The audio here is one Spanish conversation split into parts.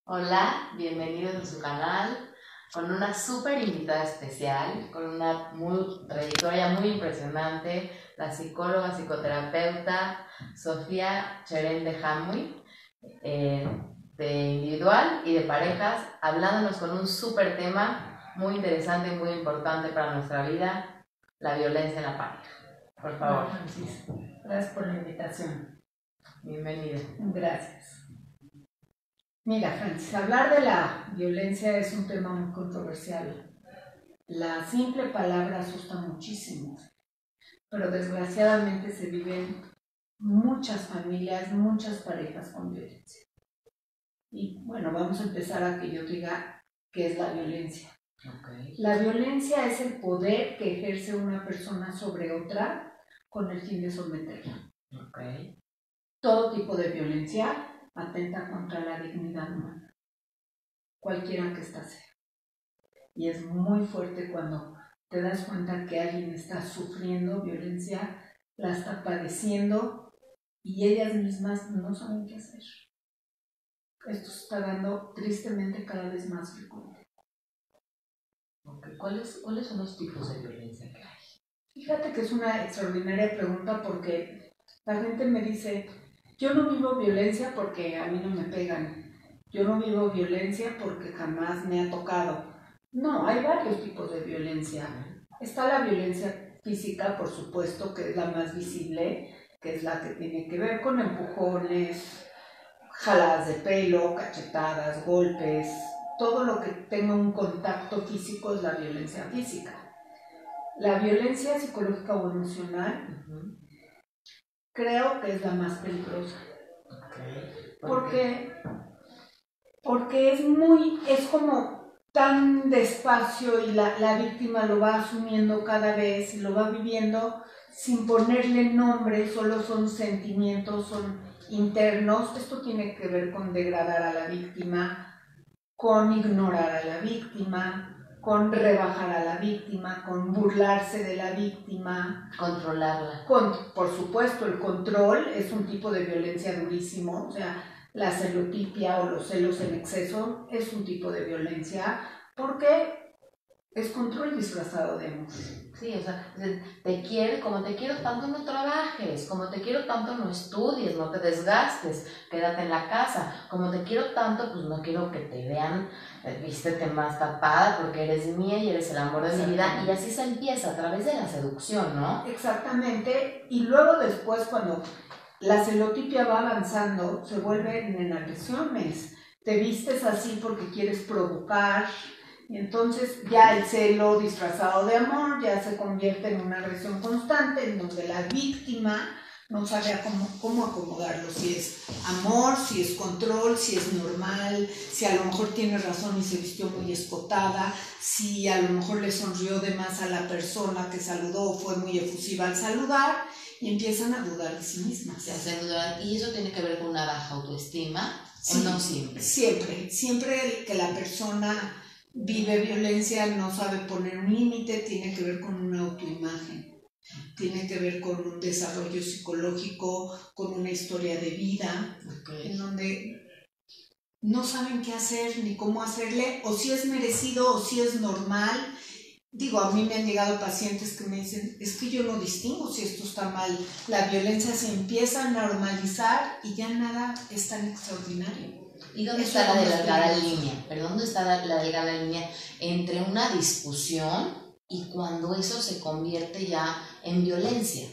Hola, bienvenidos a su canal con una súper invitada especial, con una trayectoria muy impresionante, la psicóloga, psicoterapeuta Sofía Cherén de Hamui, eh, de individual y de parejas, hablándonos con un súper tema muy interesante y muy importante para nuestra vida, la violencia en la pareja. Por favor. Hola, Francis. Gracias por la invitación. Bienvenida. Gracias. Mira, Francis, hablar de la violencia es un tema muy controversial. La simple palabra asusta muchísimo, pero desgraciadamente se viven muchas familias, muchas parejas con violencia. Y bueno, vamos a empezar a que yo diga qué es la violencia. Okay. La violencia es el poder que ejerce una persona sobre otra con el fin de someterla. Okay. Todo tipo de violencia atenta contra la dignidad humana, cualquiera que ésta sea. Y es muy fuerte cuando te das cuenta que alguien está sufriendo violencia, la está padeciendo y ellas mismas no saben qué hacer. Esto se está dando tristemente cada vez más frecuente. Okay. ¿Cuáles son los tipos de violencia que hay? Fíjate que es una extraordinaria pregunta porque la gente me dice, yo no vivo violencia porque a mí no me pegan, yo no vivo violencia porque jamás me ha tocado. No, hay varios tipos de violencia. Está la violencia física, por supuesto, que es la más visible, que es la que tiene que ver con empujones, jaladas de pelo, cachetadas, golpes, todo lo que tenga un contacto físico es la violencia física. La violencia psicológica o emocional creo que es la más peligrosa. Okay. Porque es como tan despacio y la víctima lo va asumiendo cada vez y lo va viviendo sin ponerle nombre, solo son sentimientos, son internos. Esto tiene que ver con degradar a la víctima, con ignorar a la víctima, con rebajar a la víctima, con burlarse de la víctima. Controlarla. Por supuesto, el control es un tipo de violencia durísimo, o sea, la celotipia o los celos en exceso es un tipo de violencia porque es control disfrazado de amor. Sí, o sea, te quiero, como te quiero tanto no trabajes, como te quiero tanto no estudies, no te desgastes, quédate en la casa, como te quiero tanto, pues no quiero que te vean, vístete más tapada porque eres mía y eres el amor de mi vida, y así se empieza a través de la seducción, ¿no? Exactamente, y luego después cuando la celotipia va avanzando, se vuelven en agresiones, te vistes así porque quieres provocar, y entonces ya el celo disfrazado de amor ya se convierte en una agresión constante en donde la víctima no sabe cómo acomodarlo, si es amor, si es control, si es normal, si a lo mejor tiene razón y se vistió muy escotada, si a lo mejor le sonrió de más a la persona que saludó o fue muy efusiva al saludar y empiezan a dudar de sí mismas. Y eso tiene que ver con una baja autoestima, sí, ¿o no siempre? Siempre que la persona vive violencia, no sabe poner un límite, tiene que ver con una autoimagen, tiene que ver con un desarrollo psicológico, con una historia de vida, en donde no saben qué hacer ni cómo hacerle, o si es merecido o si es normal. Digo, a mí me han llegado pacientes que me dicen, es que yo no distingo si esto está mal, la violencia se empieza a normalizar y ya nada es tan extraordinario. ¿Y dónde está la delgada línea? ¿Pero dónde está la delgada línea entre una discusión y cuando eso se convierte ya en violencia?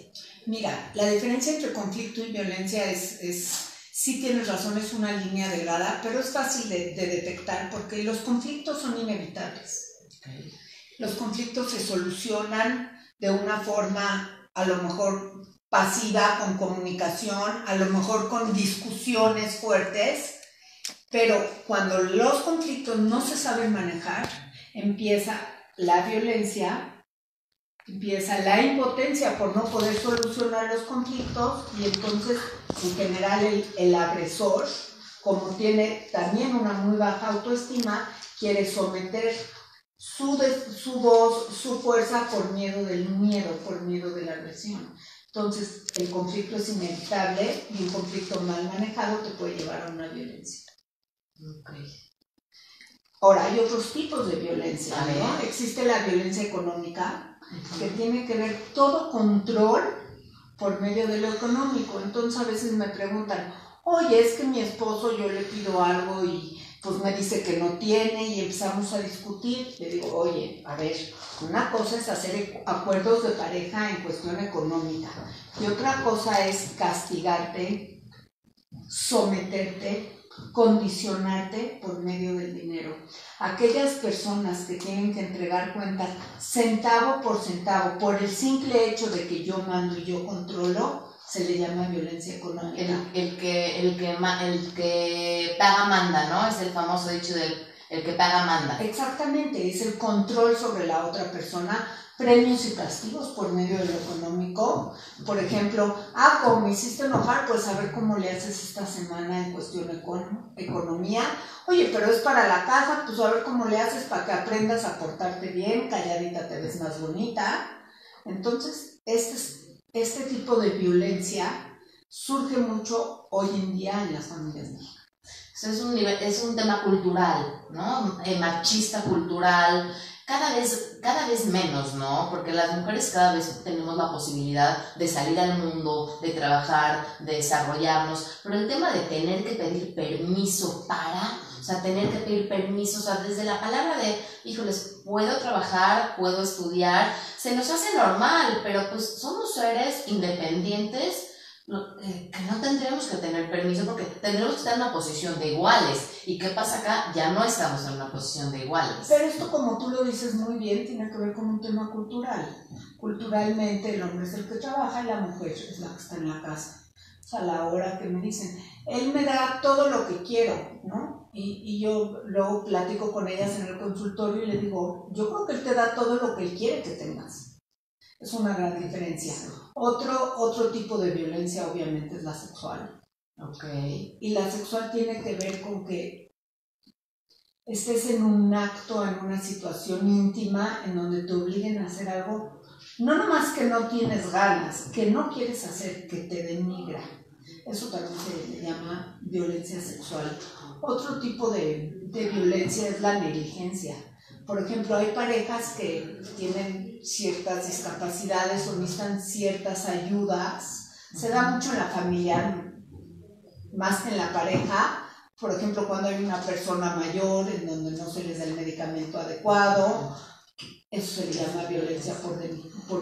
Mira, la diferencia entre conflicto y violencia sí tienes razón, es una línea delgada, pero es fácil de detectar porque los conflictos son inevitables. Okay. Los conflictos se solucionan de una forma a lo mejor pasiva, con comunicación, a lo mejor con discusiones fuertes, pero cuando los conflictos no se saben manejar, empieza la violencia, empieza la impotencia por no poder solucionar los conflictos y entonces en general el agresor, como tiene también una muy baja autoestima, quiere someter su voz, su fuerza por miedo de la agresión. Entonces el conflicto es inevitable y un conflicto mal manejado te puede llevar a una violencia. Okay. Ahora, hay otros tipos de violencia, ¿no? Existe la violencia económica, que tiene que ver todo control por medio de lo económico. Entonces a veces me preguntan, oye, es que mi esposo, yo le pido algo y pues me dice que no tiene y empezamos a discutir. Le digo, oye, a ver, una cosa es hacer acuerdos de pareja en cuestión económica y otra cosa es castigarte, someterte, condicionarte por medio del dinero. Aquellas personas que tienen que entregar cuentas centavo por el simple hecho de que yo mando y yo controlo, se le llama violencia económica. El que paga manda, ¿no? Es el famoso dicho del el que paga manda. Exactamente, es el control sobre la otra persona, premios y castigos por medio de lo económico. Por ejemplo, como me hiciste enojar, pues a ver cómo le haces esta semana en cuestión de economía. Oye, pero es para la casa, pues a ver cómo le haces para que aprendas a portarte bien, calladita te ves más bonita. Entonces, este tipo de violencia surge mucho hoy en día en las familias mexicanas. Es un tema cultural, ¿no? Machista cultural, cada vez menos, ¿no? Porque las mujeres cada vez tenemos la posibilidad de salir al mundo, de trabajar, de desarrollarnos, pero el tema de tener que pedir permiso o sea, tener que pedir permiso, o sea, desde la palabra de, híjoles, puedo trabajar, puedo estudiar, se nos hace normal, pero pues somos seres independientes que no tendríamos que tener permiso porque tendremos que estar en una posición de iguales. ¿Y qué pasa acá? Ya no estamos en una posición de iguales. Pero esto, como tú lo dices muy bien, tiene que ver con un tema cultural. Culturalmente el hombre es el que trabaja y la mujer es la que está en la casa. O sea, a la hora que me dicen, él me da todo lo que quiero, ¿no? Y yo luego platico con ellas en el consultorio y le digo, yo creo que él te da todo lo que él quiere que tengas. Es una gran diferencia. Otro tipo de violencia obviamente es la sexual. Okay. Y la sexual tiene que ver con que estés en un acto, en una situación íntima en donde te obliguen a hacer algo, no nomás que no tienes ganas, que no quieres hacer, que te denigra. Eso también se le llama violencia sexual. Otro tipo de violencia es la negligencia. Por ejemplo, hay parejas que tienen ciertas discapacidades o necesitan ciertas ayudas. Se da mucho en la familia, más que en la pareja. Por ejemplo, cuando hay una persona mayor en donde no se les da el medicamento adecuado, eso se le llama violencia por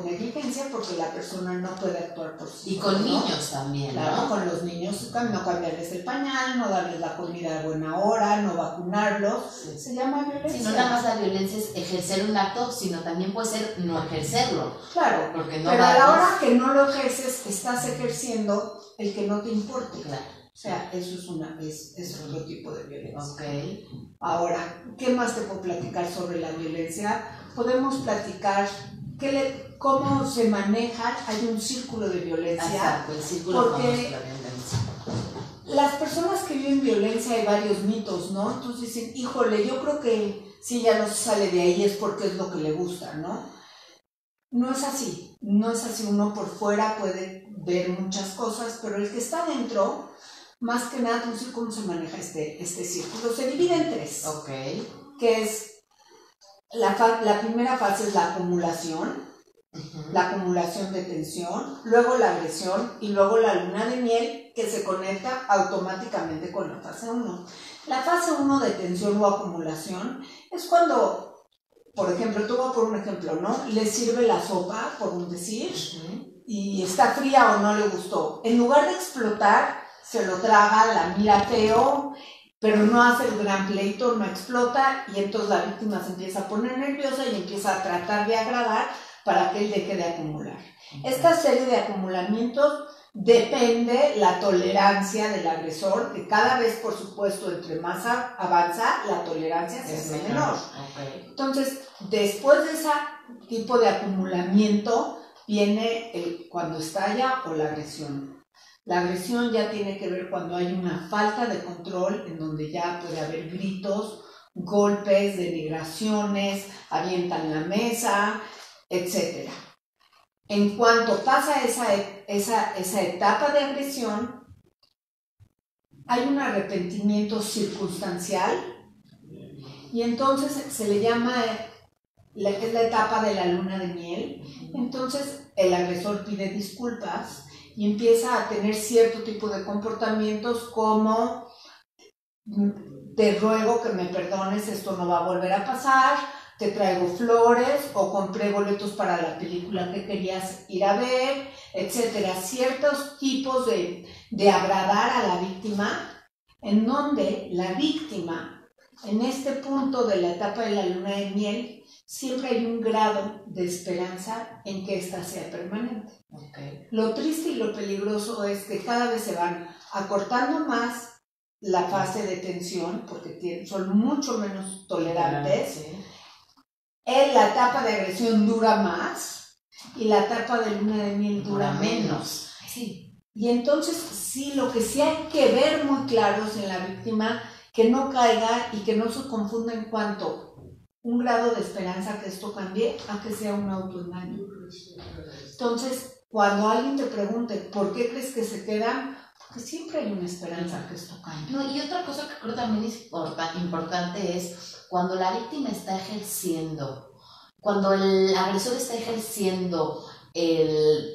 negligencia, porque la persona no puede actuar por sí. Y con niños también, ¿no? Claro, con los niños, no cambiarles el pañal, no darles la comida a buena hora, no vacunarlos, se llama violencia. Si no, nada más la violencia es ejercer un acto, sino también puede ser no ejercerlo. Claro, porque no pero a la hora que no lo ejerces, estás ejerciendo el que no te importe. Claro. O sea, eso es otro tipo de violencia. Okay. Ahora, ¿qué más te puedo platicar sobre la violencia? Podemos platicar cómo se maneja. Hay un círculo de violencia. Exacto, el círculo porque famoso de la violencia. Las personas que viven violencia, hay varios mitos, ¿no? Entonces dicen, híjole, yo creo que si ella no se sale de ahí es porque es lo que le gusta, ¿no? No es así, no es así. Uno por fuera puede ver muchas cosas, pero el que está dentro, más que nada, no sé cómo se maneja este círculo. Se divide en tres. Ok. Que es, la primera fase es la acumulación, la acumulación de tensión, luego la agresión y luego la luna de miel, que se conecta automáticamente con la fase 1. La fase 1 de tensión o acumulación es cuando, por ejemplo, tú vas por un ejemplo, ¿no? Le sirve la sopa, por un decir, y está fría o no le gustó. En lugar de explotar, se lo traga, la mira feo, pero no hace el gran pleito, no explota, y entonces la víctima se empieza a poner nerviosa y empieza a tratar de agradar para que él deje de acumular. Esta serie de acumulamientos depende la tolerancia del agresor, que cada vez, por supuesto, entre más avanza, la tolerancia se hace menor. Okay. Entonces, después de ese tipo de acumulamiento, viene cuando estalla o la agresión. La agresión ya tiene que ver cuando hay una falta de control, en donde ya puede haber gritos, golpes, denigraciones, avientan la mesa, etc. En cuanto pasa esa etapa de agresión, hay un arrepentimiento circunstancial y entonces se le llama, es la etapa de la luna de miel. Entonces el agresor pide disculpas y empieza a tener cierto tipo de comportamientos como: te ruego que me perdones, esto no va a volver a pasar, te traigo flores o compré boletos para la película que querías ir a ver, etcétera. Ciertos tipos de agradar a la víctima, en donde la víctima, en este punto de la etapa de la luna de miel, siempre hay un grado de esperanza en que ésta sea permanente. Okay. Lo triste y lo peligroso es que cada vez se van acortando más la fase de tensión, porque son mucho menos tolerantes. Sí. La etapa de agresión dura más y la etapa de luna de miel dura menos. Sí. Y entonces sí, lo que sí hay que ver muy claro es en la víctima que no caiga y que no se confunda en cuanto un grado de esperanza que esto cambie a que sea un autoengaño. Entonces, cuando alguien te pregunte ¿por qué crees que se quedan? Porque siempre hay una esperanza que esto cambie. No, y otra cosa que creo también es importante es cuando la víctima está ejerciendo, cuando el agresor está ejerciendo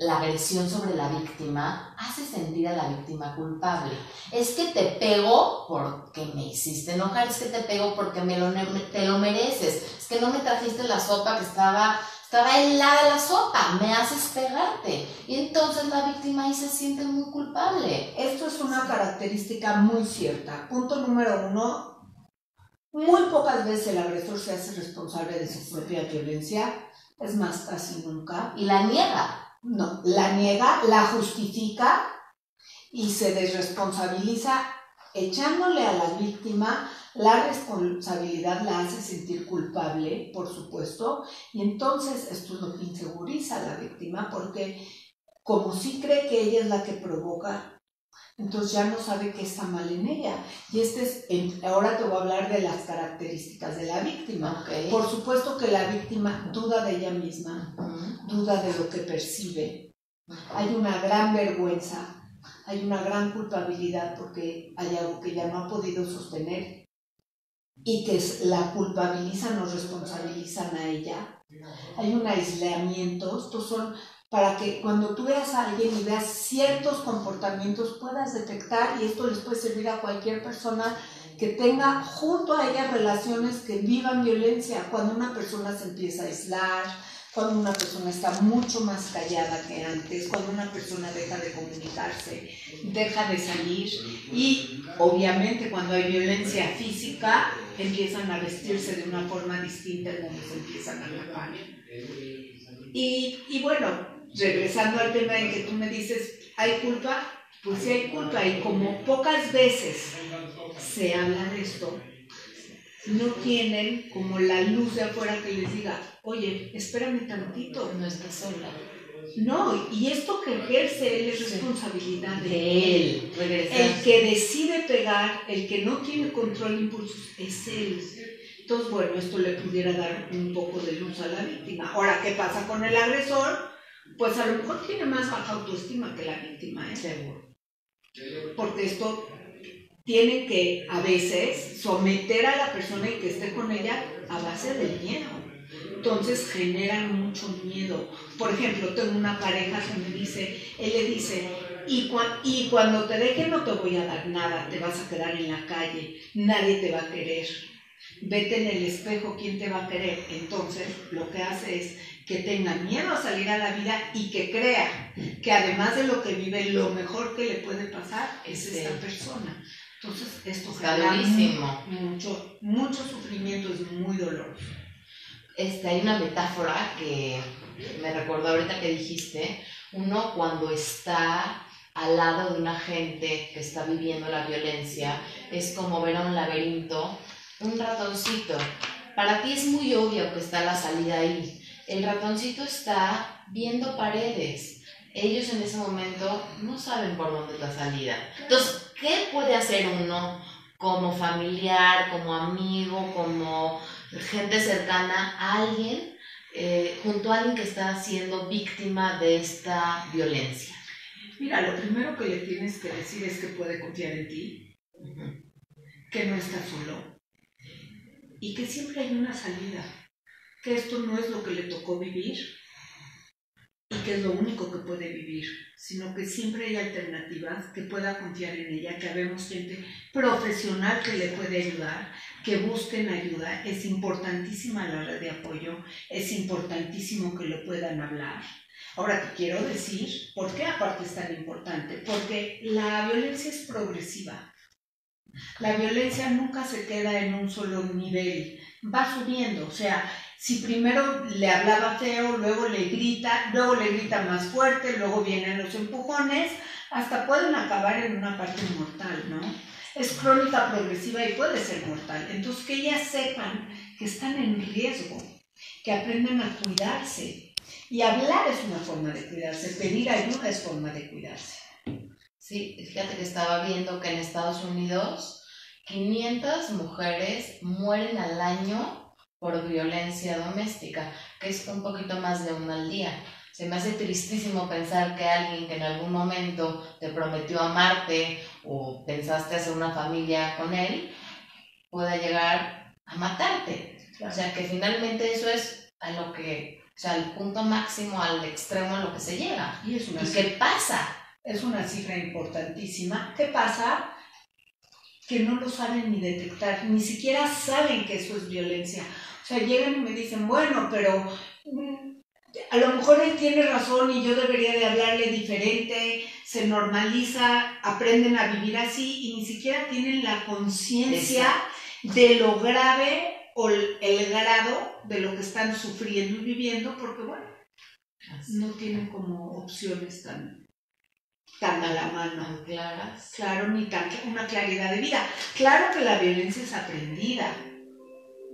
la agresión sobre la víctima, hace sentir a la víctima culpable. Es que te pego porque me hiciste enojar, es que te pego porque te lo mereces, es que no me trajiste la sopa que estaba helada la sopa, me haces pegarte. Y entonces la víctima ahí se siente muy culpable. Esto es una característica muy cierta. Punto número 1, muy pocas veces el agresor se hace responsable de su propia violencia, es más, casi nunca. Y la niega. No, la niega, la justifica y se desresponsabiliza echándole a la víctima la responsabilidad, la hace sentir culpable, por supuesto, y entonces esto es lo que inseguriza a la víctima, porque como sí cree que ella es la que provoca, entonces ya no sabe qué está mal en ella. Y ahora te voy a hablar de las características de la víctima. Okay. Por supuesto que la víctima duda de ella misma, duda de lo que percibe. Hay una gran vergüenza, hay una gran culpabilidad porque hay algo que ella no ha podido sostener y que la culpabilizan o responsabilizan a ella. Hay un aislamiento. Estos son para que cuando tú veas a alguien y veas ciertos comportamientos puedas detectar, y esto les puede servir a cualquier persona que tenga junto a ella relaciones que vivan violencia. Cuando una persona se empieza a aislar, cuando una persona está mucho más callada que antes, cuando una persona deja de comunicarse, deja de salir, y obviamente cuando hay violencia física empiezan a vestirse de una forma distinta en donde se empiezan a tapar. Y bueno, regresando al tema en que tú me dices, ¿hay culpa? Pues sí hay culpa, y como pocas veces se habla de esto, no tienen como la luz de afuera que les diga, oye, espérame tantito. No estás sola. No, y esto que ejerce él es responsabilidad de él. El que decide pegar, el que no tiene control de impulsos, es él. Entonces, bueno, esto le pudiera dar un poco de luz a la víctima. Ahora, ¿qué pasa con el agresor? Pues a lo mejor tiene más baja autoestima que la víctima, ¿eh? Seguro. Porque esto tiene que, a veces, someter a la persona y que esté con ella a base del miedo. Entonces generan mucho miedo. Por ejemplo, tengo una pareja que me dice, él le dice, y cuando te deje no te voy a dar nada, te vas a quedar en la calle, nadie te va a querer. Vete en el espejo, ¿quién te va a querer? Entonces, lo que hace es que tenga miedo a salir a la vida y que crea que además de lo que vive, lo mejor que le puede pasar es esta persona. Entonces, esto genera mucho sufrimiento, es muy doloroso. Hay una metáfora que me recordó ahorita que dijiste, uno cuando está al lado de una gente que está viviendo la violencia, es como ver a un laberinto, un ratoncito. Para ti es muy obvio que está la salida ahí. El ratoncito está viendo paredes. Ellos en ese momento no saben por dónde es la salida. Entonces, ¿qué puede hacer uno como familiar, como amigo, como gente cercana a alguien, junto a alguien que está siendo víctima de esta violencia? Mira, lo primero que le tienes que decir es que puede confiar en ti, que no está solo y que siempre hay una salida, que esto no es lo que le tocó vivir y que es lo único que puede vivir, sino que siempre hay alternativas, que pueda confiar en ella, que habemos gente profesional que le puede ayudar, que busquen ayuda. Es importantísima la red de apoyo, es importantísimo que lo puedan hablar. Ahora te quiero decir, ¿por qué aparte es tan importante? Porque la violencia es progresiva. La violencia nunca se queda en un solo nivel, va subiendo, o sea, si primero le hablaba feo, luego le grita más fuerte, luego vienen los empujones, hasta pueden acabar en una parte mortal, ¿no? Es crónica progresiva y puede ser mortal. Entonces, que ellas sepan que están en riesgo, que aprendan a cuidarse. Y hablar es una forma de cuidarse, pedir ayuda es forma de cuidarse. Sí, fíjate que estaba viendo que en Estados Unidos 500 mujeres mueren al año por violencia doméstica, que es un poquito más de una al día. Se me hace tristísimo pensar que alguien que en algún momento te prometió amarte o pensaste hacer una familia con él, pueda llegar a matarte. Claro. O sea, que finalmente eso es a lo que, o sea, al punto máximo, al extremo a lo que se llega. ¿Y qué pasa? Es una cifra importantísima. ¿Qué pasa? Que no lo saben ni detectar, ni siquiera saben que eso es violencia. O sea, llegan y me dicen, bueno, pero a lo mejor él tiene razón y yo debería de hablarle diferente, se normaliza, aprenden a vivir así y ni siquiera tienen la conciencia de lo grave o el grado de lo que están sufriendo y viviendo, porque bueno, no tienen como opciones tan a la mano, tan claras. Claro, ni tan una claridad de vida. Claro que la violencia es aprendida.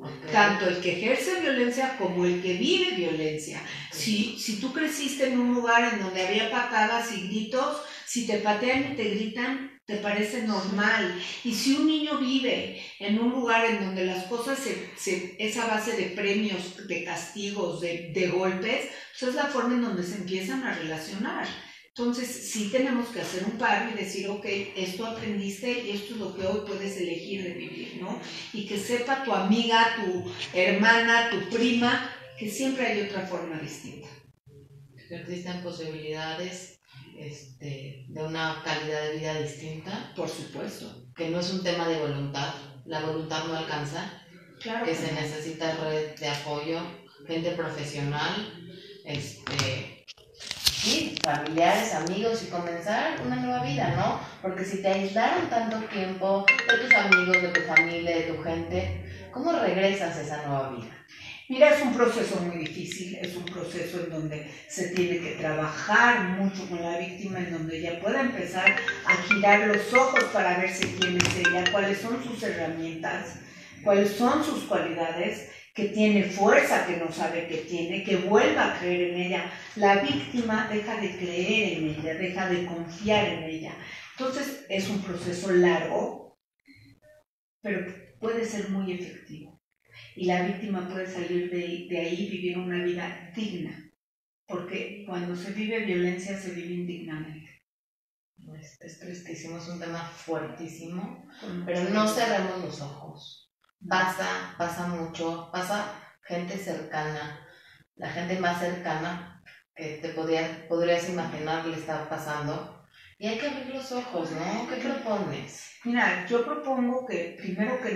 Okay. Tanto el que ejerce violencia como el que vive violencia. Okay. Si tú creciste en un lugar en donde había patadas y gritos, si te patean y te gritan, te parece normal. Y si un niño vive en un lugar en donde las cosas es a base de premios, de castigos, de golpes, pues es la forma en donde se empiezan a relacionar. Entonces, sí tenemos que hacer un paro y decir, ok, esto aprendiste y esto es lo que hoy puedes elegir de vivir, ¿no? Y que sepa tu amiga, tu hermana, tu prima, que siempre hay otra forma distinta. Que existen posibilidades de una calidad de vida distinta. Por supuesto. Que no es un tema de voluntad, la voluntad no alcanza. Claro que se necesita red de apoyo, gente profesional, sí, familiares, amigos y comenzar una nueva vida, ¿no? Porque si te aislaron tanto tiempo de tus amigos, de tu familia, de tu gente, ¿cómo regresas a esa nueva vida? Mira, es un proceso muy difícil, es un proceso en donde se tiene que trabajar mucho con la víctima, en donde ella pueda empezar a girar los ojos para verse quién es ella, cuáles son sus herramientas, cuáles son sus cualidades, que tiene fuerza que no sabe que tiene, que vuelva a creer en ella. La víctima deja de creer en ella, deja de confiar en ella. Entonces es un proceso largo, pero puede ser muy efectivo. Y la víctima puede salir de ahí y vivir una vida digna, porque cuando se vive violencia se vive indignamente. Es tristísimo, es un tema fuertísimo, pero no cerremos los ojos. Pasa mucho, pasa gente cercana, la gente más cercana que te podrías imaginar le está pasando, y hay que abrir los ojos, ¿no? ¿Qué propones? Mira, yo propongo que primero que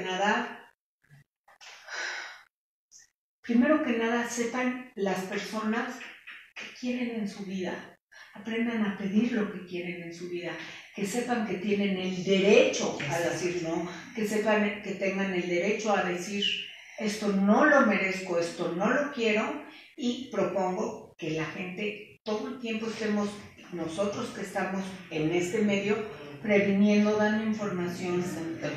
nada sepan las personas que quieren en su vida, aprendan a pedir lo que quieren en su vida, que sepan que tienen el derecho a decir no, que sepan que tengan el derecho a decir esto no lo merezco, esto no lo quiero, y propongo que la gente todo el tiempo estemos, nosotros que estamos en este medio, previniendo, dando información.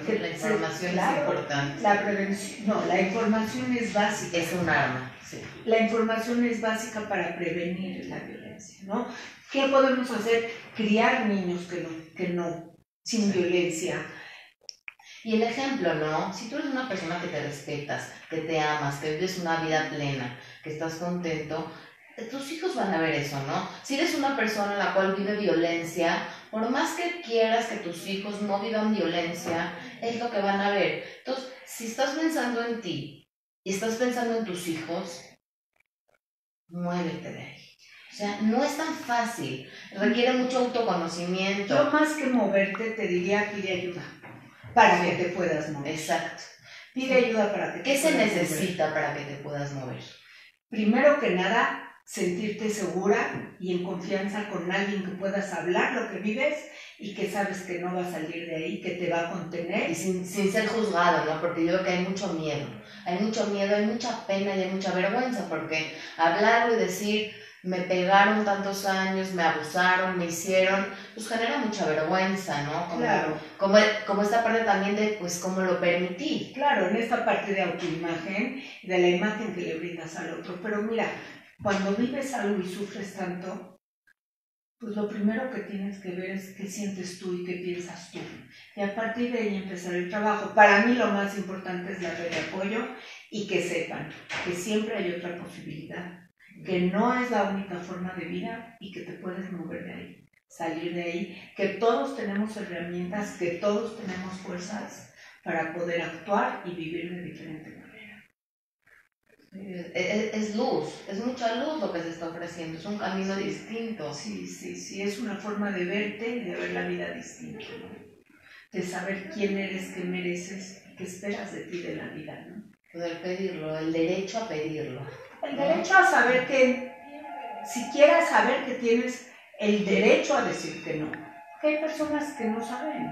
Que la información es importante. La información es básica. Es un arma, sí. La información es básica para prevenir la violencia, ¿no? ¿Qué podemos hacer? Criar niños que no, sin violencia. Y el ejemplo, ¿no? Si tú eres una persona que te respetas, que te amas, que vives una vida plena, que estás contento, tus hijos van a ver eso, ¿no? Si eres una persona en la cual vive violencia, por más que quieras que tus hijos no vivan violencia, es lo que van a ver. Entonces, si estás pensando en ti y estás pensando en tus hijos, muévete de ahí. O sea, no es tan fácil, requiere mucho autoconocimiento. Yo más que moverte te diría pide ayuda para que te puedas mover. Exacto. Pide ayuda para que te ¿Qué se puedas necesita mover. para que te puedas mover? Primero que nada, sentirte segura y en confianza con alguien que puedas hablar lo que vives y que sabes que no va a salir de ahí, que te va a contener. Y sin ser juzgado, ¿no? Porque yo creo que hay mucho miedo, hay mucha pena y hay mucha vergüenza, porque hablarlo y decir, me pegaron tantos años, me abusaron, me hicieron, pues genera mucha vergüenza, ¿no? Claro. Como esta parte también de, pues, cómo lo permití. Claro, en esta parte de autoimagen, de la imagen que le brindas al otro. Pero mira, cuando vives algo y sufres tanto, pues lo primero que tienes que ver es qué sientes tú y qué piensas tú. Y a partir de ahí empezar el trabajo. Para mí lo más importante es la red de apoyo y que sepan que siempre hay otra posibilidad, que no es la única forma de vida y que te puedes mover de ahí, salir de ahí, que todos tenemos herramientas, que todos tenemos fuerzas para poder actuar y vivir de diferente manera. Es luz, es mucha luz lo que se está ofreciendo, es un camino distinto. Sí, es una forma de verte y de ver la vida distinta, ¿no? De saber quién eres, qué mereces, qué esperas de ti, de la vida, ¿no? Poder pedirlo, el derecho a pedirlo. El derecho a saber que, siquiera saber que tienes el derecho a decir que no. Que hay personas que no saben.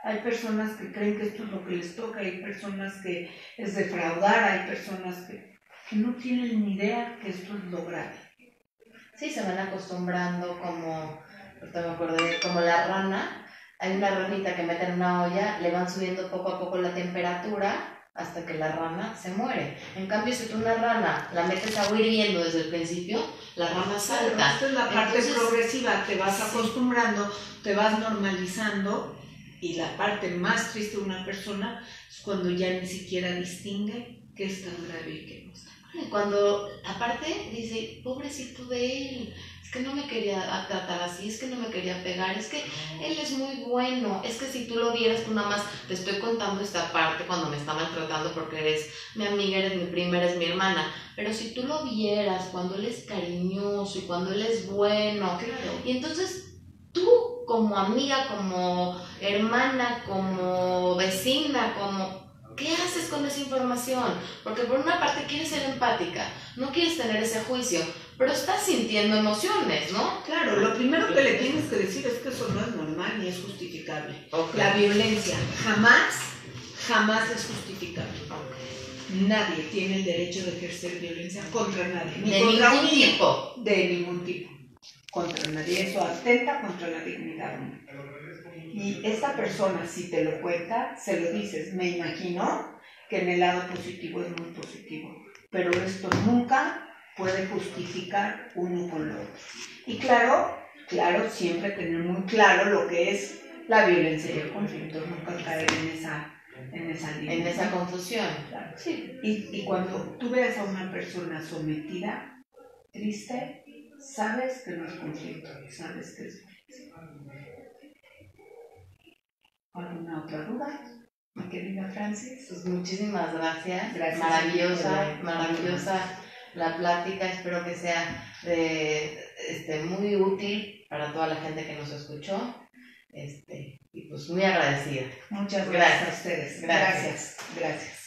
Hay personas que creen que esto es lo que les toca, hay personas que es defraudar, hay personas que no tienen ni idea que esto es lo grave. Sí, se van acostumbrando como, ahorita me acordé, como la rana. Hay una ranita que meten en una olla, le van subiendo poco a poco la temperatura hasta que la rana se muere. En cambio, si tú una rana la metes agua hirviendo desde el principio, la rana salta. Claro, esta es la parte progresiva, te vas acostumbrando, te vas normalizando, y la parte más triste de una persona es cuando ya ni siquiera distingue qué es tan grave y qué no está. Cuando, aparte, dice, pobrecito de él, es que no me quería tratar así, es que no me quería pegar, es que él es muy bueno, es que si tú lo vieras, tú nada más te estoy contando esta parte cuando me está maltratando porque eres mi amiga, eres mi prima, eres mi hermana, pero si tú lo vieras cuando él es cariñoso y cuando él es bueno, claro. Y entonces tú como amiga, como hermana, como vecina, ¿qué haces con esa información? Porque por una parte quieres ser empática, no quieres tener ese juicio, pero estás sintiendo emociones, ¿no? Claro, lo primero que le tienes que decir es que eso no es normal ni es justificable. Okay. La violencia jamás es justificable. Okay. Nadie tiene el derecho de ejercer violencia contra nadie. Ni de contra ningún tipo. De ningún tipo. Contra nadie. Eso atenta contra la dignidad humana. Y esta persona, si te lo cuenta, se lo dices. Me imagino que en el lado positivo es muy positivo, pero esto nunca puede justificar uno con lo otro. Y claro, siempre tener muy claro lo que es la violencia y el conflicto, nunca caer en esa línea. En esa confusión. Claro, sí. Y cuando tú veas a una persona sometida, triste, sabes que no es conflicto, sabes que es violencia. ¿Alguna otra duda, mi querida Francis? Pues muchísimas gracias. Gracias. Maravillosa la plática. Espero que sea muy útil para toda la gente que nos escuchó. Y pues muy agradecida. Muchas gracias a ustedes. Gracias. Gracias.